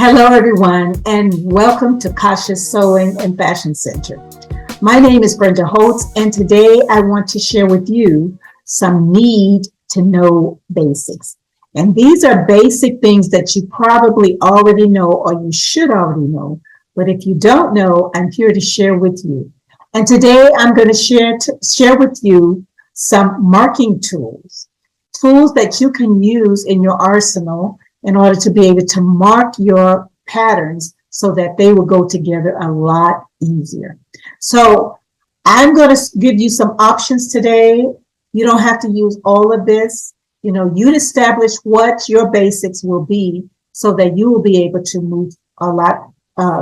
Hello, everyone, and welcome to Kasha's Sewing and Fashion Center. My name is Brenda Holtz, and today I want to share with you some need to know basics. And these are basic things that you probably already know or you should already know. But if you don't know, I'm here to share with you. And today I'm going to share with you some marking tools that you can use in your arsenal in order to be able to mark your patterns so that they will go together a lot easier. So I'm going to give you some options today. You don't have to use all of this. You establish what your basics will be so that you will be able to move a lot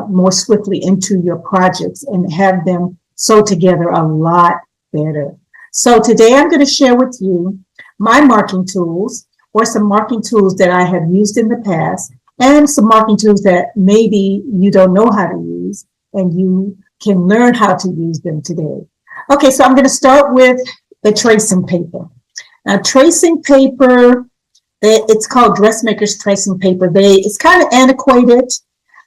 more swiftly into your projects and have them sew together a lot better. So today I'm going to share with you my marking tools, or some marking tools that I have used in the past, and some marking tools that maybe you don't know how to use and you can learn how to use them today. Okay, so I'm going to start with the tracing paper. Now, tracing paper, it's called dressmaker's tracing paper. It's kind of antiquated.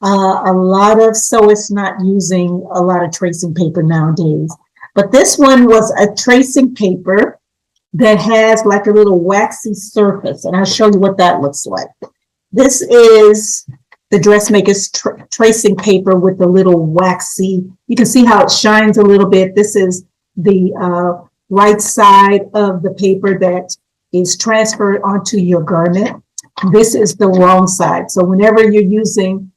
A lot of sewists not using a lot of tracing paper nowadays. But this one was a tracing paper that has like a little waxy surface, and I'll show you what that looks like. This is the dressmaker's tracing paper with the little waxy. You can see how it shines a little bit. This is the right side of the paper that is transferred onto your garment. This is the wrong side. So whenever you're using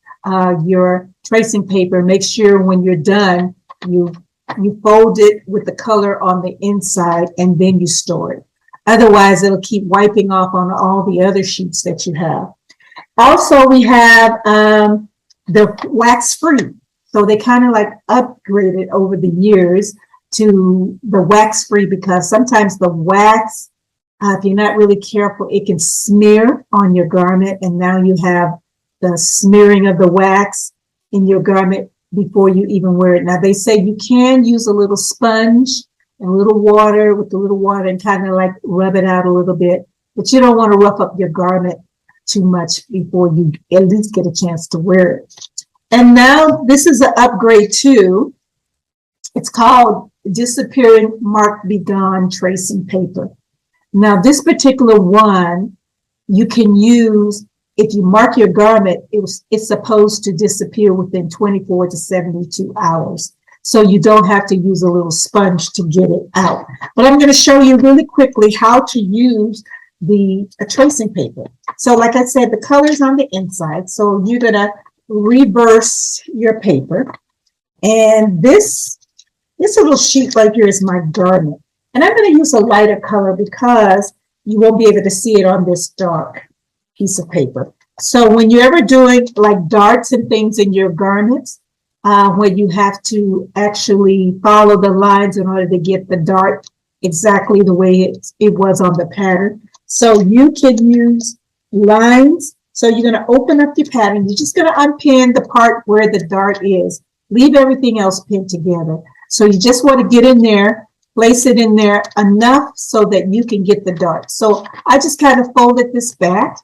your tracing paper, make sure when you're done, you fold it with the color on the inside and then you store it. Otherwise, it'll keep wiping off on all the other sheets that you have. Also, we have the wax-free. So they kind of like upgraded over the years to the wax-free because sometimes the wax, if you're not really careful, it can smear on your garment, and now you have the smearing of the wax in your garment before you even wear it. Now, they say you can use a little sponge and a little water and kind of like rub it out a little bit, but you don't want to rough up your garment too much before you at least get a chance to wear it. And now this is an upgrade too. It's called Disappearing Mark Be Gone tracing paper. Now, this particular one you can use. If you mark your garment, it's supposed to disappear within 24 to 72 hours. So you don't have to use a little sponge to get it out. But I'm going to show you really quickly how to use the tracing paper. So like I said, the color's on the inside. So you're going to reverse your paper. And this little sheet right here is my garment. And I'm going to use a lighter color because you won't be able to see it on this dark piece of paper. So when you're ever doing like darts and things in your garments, when you have to actually follow the lines in order to get the dart exactly the way it was on the pattern. So you can use lines. So you're going to open up your pattern. You're just going to unpin the part where the dart is. Leave everything else pinned together. So you just want to get in there, place it in there enough so that you can get the dart. So I just kind of folded this back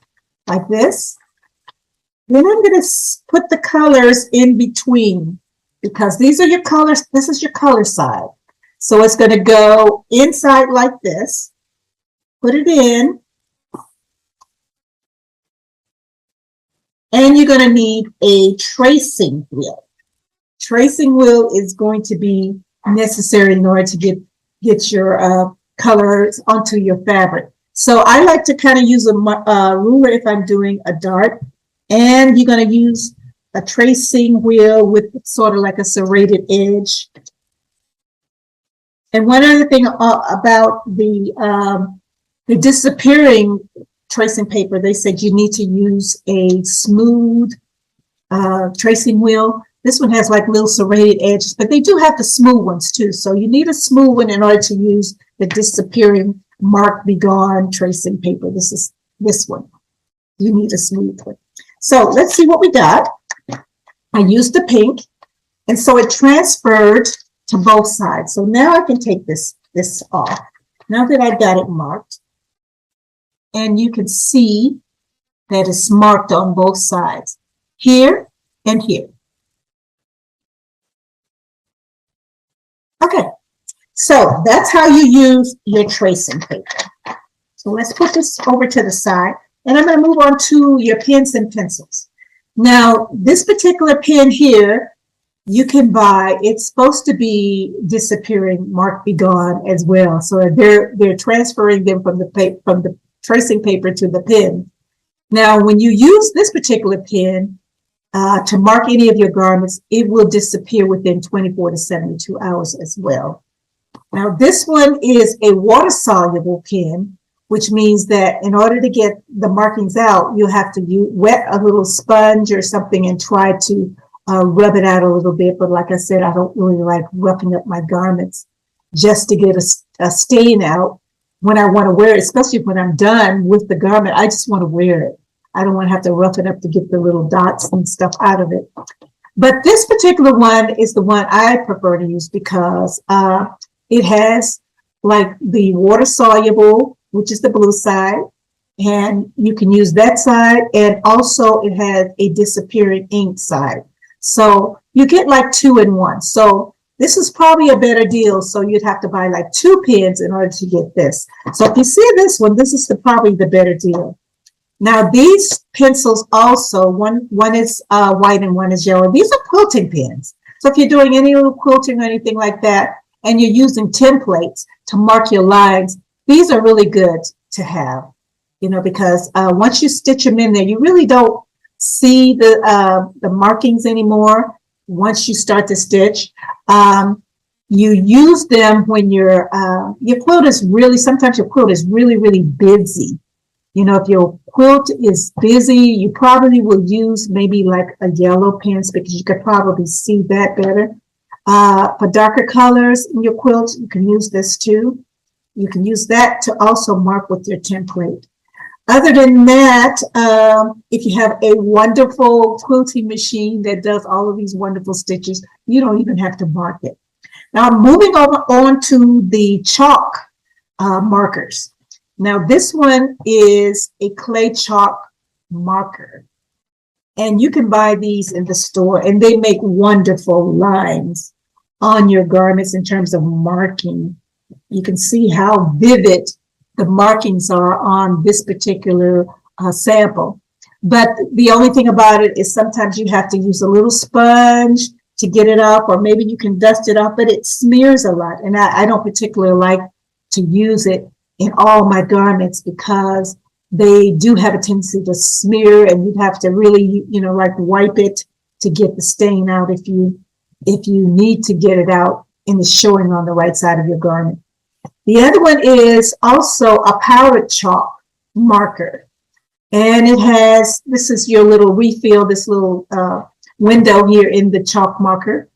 like this. Then I'm going to put the colors in between because these are your colors. This is your color side. So it's going to go inside like this. Put it in. And you're going to need a tracing wheel. Tracing wheel is going to be necessary in order to get your colors onto your fabric. So I like to kind of use a ruler if I'm doing a dart, and you're going to use a tracing wheel with sort of like a serrated edge. And one other thing about the disappearing tracing paper, they said you need to use a smooth tracing wheel. This one has like little serrated edges, but they do have the smooth ones too. So you need a smooth one in order to use the disappearing Mark Be Gone tracing paper. This is this one. You need a smooth one. So let's see what we got. I used the pink, and so it transferred to both sides. So now I can take this off. Now that I've got it marked, and you can see that it's marked on both sides. here, and here. Okay, so that's how you use your tracing paper. So let's put this over to the side, and I'm going to move on to your pens and pencils. Now, this particular pen here, you can buy, it's supposed to be disappearing, mark be gone as well. So they're transferring them from the tracing paper to the pen. Now, when you use this particular pen to mark any of your garments, it will disappear within 24 to 72 hours as well. Now, this one is a water-soluble pen, which means that in order to get the markings out, you have to wet a little sponge or something and try to rub it out a little bit. But like I said, I don't really like roughing up my garments just to get a stain out when I want to wear it, especially when I'm done with the garment. I just want to wear it. I don't want to have to rough it up to get the little dots and stuff out of it. But this particular one is the one I prefer to use because it has like the water soluble, which is the blue side, and you can use that side, and also it has a disappearing ink side. So you get like 2 in 1. So this is probably a better deal. So you'd have to buy like 2 pens in order to get this. So if you see this one, this is probably the better deal. Now these pencils also, one is white and one is yellow. These are quilting pens. So if you're doing any little quilting or anything like that, and you're using templates to mark your lines, these are really good to have, you know, because once you stitch them in there, you really don't see the markings anymore. Once you start to stitch, you use them when your quilt is really, sometimes your quilt is really, really busy. You know, if your quilt is busy, you probably will use maybe like a yellow pen because you could probably see that better. For darker colors in your quilt, you can use this too. You can use that to also mark with your template. Other than that, if you have a wonderful quilting machine that does all of these wonderful stitches, you don't even have to mark it. Now, moving on to the chalk markers. Now, this one is a clay chalk marker. And you can buy these in the store, and they make wonderful lines on your garments in terms of marking. You can see how vivid the markings are on this particular sample. But the only thing about it is sometimes you have to use a little sponge to get it up, or maybe you can dust it off, but it smears a lot. And I don't particularly like to use it in all my garments because they do have a tendency to smear, and you'd have to really, you know, like wipe it to get the stain out if you need to get it out and it's showing on the right side of your garment. The other one is also a powdered chalk marker. And it has, this is your little refill, this little window here in the chalk marker.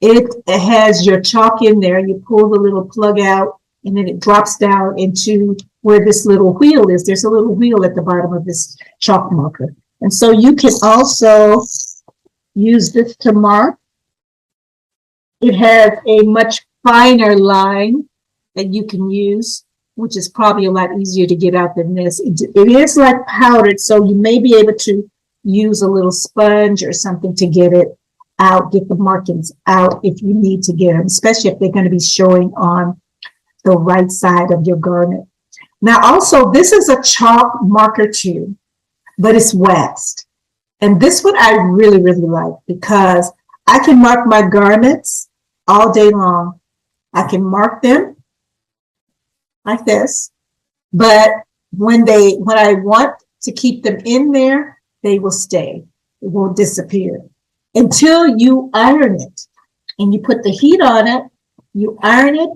It has your chalk in there. You pull the little plug out, and then it drops down into where this little wheel is. There's a little wheel at the bottom of this chalk marker. And so you can also use this to mark. It has a much finer line that you can use, which is probably a lot easier to get out than this. It is like powdered, so you may be able to use a little sponge or something to get it out, get the markings out if you need to get them, especially if they're going to be showing on the right side of your garment. Now, also, this is a chalk marker too, but it's waxed. And this one I really, really like because I can mark my garments all day long. I can mark them like this, but when I want to keep them in there, they will stay. It won't disappear until you iron it. And you put the heat on it, you iron it.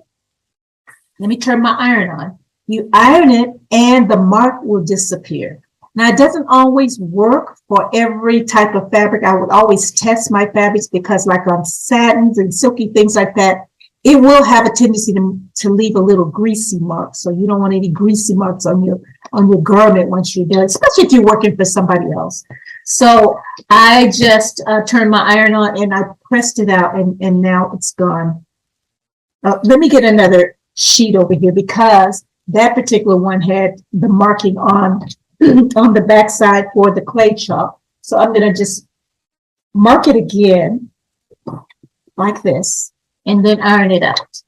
Let me turn my iron on. You iron it and the mark will disappear. Now, it doesn't always work for every type of fabric. I would always test my fabrics because like on satins and silky things like that, it will have a tendency to leave a little greasy mark. So you don't want any greasy marks on your garment once you're done, especially if you're working for somebody else. So I just turned my iron on and I pressed it out and now it's gone. Let me get another sheet over here because that particular one had the marking on the backside for the clay chalk. So I'm going to just mark it again like this, and then iron it out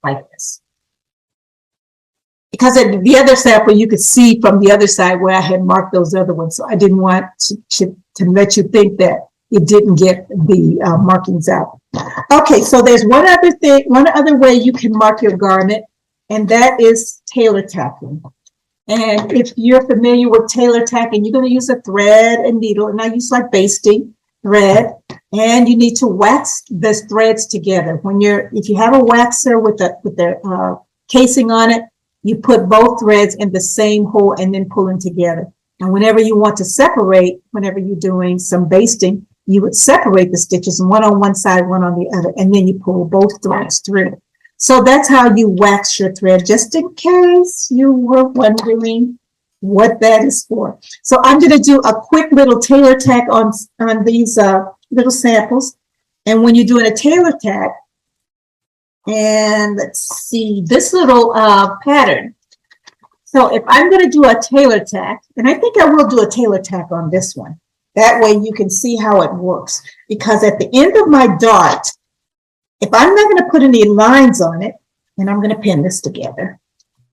like this. Because at the other sample, you could see from the other side where I had marked those other ones. So I didn't want to let you think that it didn't get the markings out. Okay, so there's one other way you can mark your garment, and that is tailor tacking. And if you're familiar with tailor tacking, you're going to use a thread and needle, and I use like basting thread, and you need to wax the threads together. If you have a waxer with the casing on it, you put both threads in the same hole and then pull them together. And whenever you want to separate, whenever you're doing some basting, you would separate the stitches, one on one side, one on the other, and then you pull both threads through. So that's how you wax your thread, just in case you were wondering what that is for. So I'm going to do a quick little tailor tack on these little samples. And when you're doing a tailor tack, and let's see this little pattern. So if I'm going to do a tailor tack, and I think I will do a tailor tack on this one. That way you can see how it works. Because at the end of my dart, if I'm not going to put any lines on it, and I'm going to pin this together.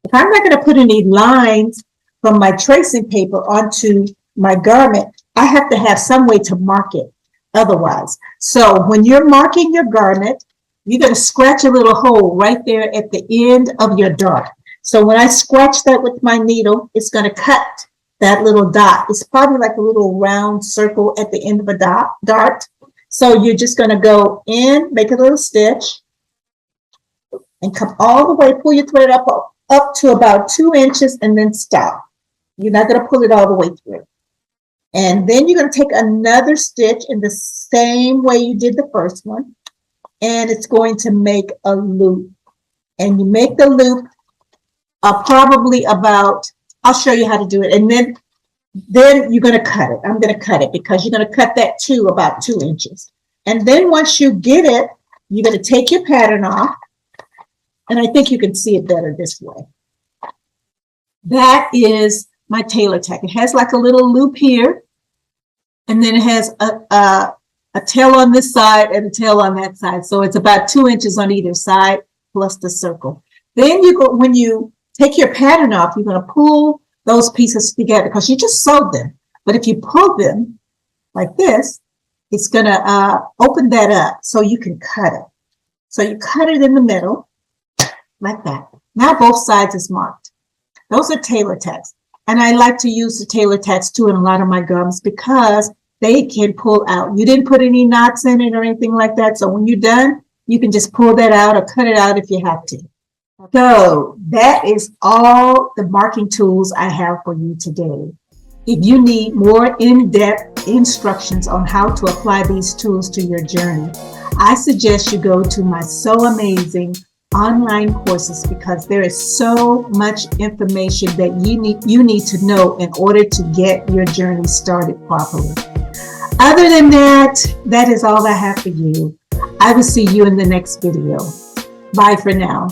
If I'm not going to put any lines from my tracing paper onto my garment, I have to have some way to mark it otherwise. So when you're marking your garment, you're going to scratch a little hole right there at the end of your dart. So when I scratch that with my needle, it's going to cut that little dot. It's probably like a little round circle at the end of a dart. So you're just going to go in, make a little stitch, and come all the way, pull your thread up to about 2 inches, and then stop. You're not going to pull it all the way through. And then you're going to take another stitch in the same way you did the first one. And it's going to make a loop. And you make the loop probably about, I'll show you how to do it. And then you're going to cut it. I'm going to cut it because you're going to cut that to about 2 inches. And then once you get it, you're going to take your pattern off. And I think you can see it better this way. That is my tailor tack. It has like a little loop here. And then it has a tail on this side and a tail on that side. So it's about 2 inches on either side plus the circle. Then when you take your pattern off, you're going to pull those pieces together because you just sewed them. But if you pull them like this, it's going to open that up so you can cut it. So you cut it in the middle like that. Now both sides is marked. Those are tailor tacks. And I like to use the tailor tacks too in a lot of my garments because they can pull out. You didn't put any knots in it or anything like that. So when you're done, you can just pull that out or cut it out if you have to. So that is all the marking tools I have for you today. If you need more in-depth instructions on how to apply these tools to your journey, I suggest you go to my So Amazing online courses because there is so much information that you need to know in order to get your journey started properly. Other than that, that is all I have for you. I will see you in the next video. Bye for now.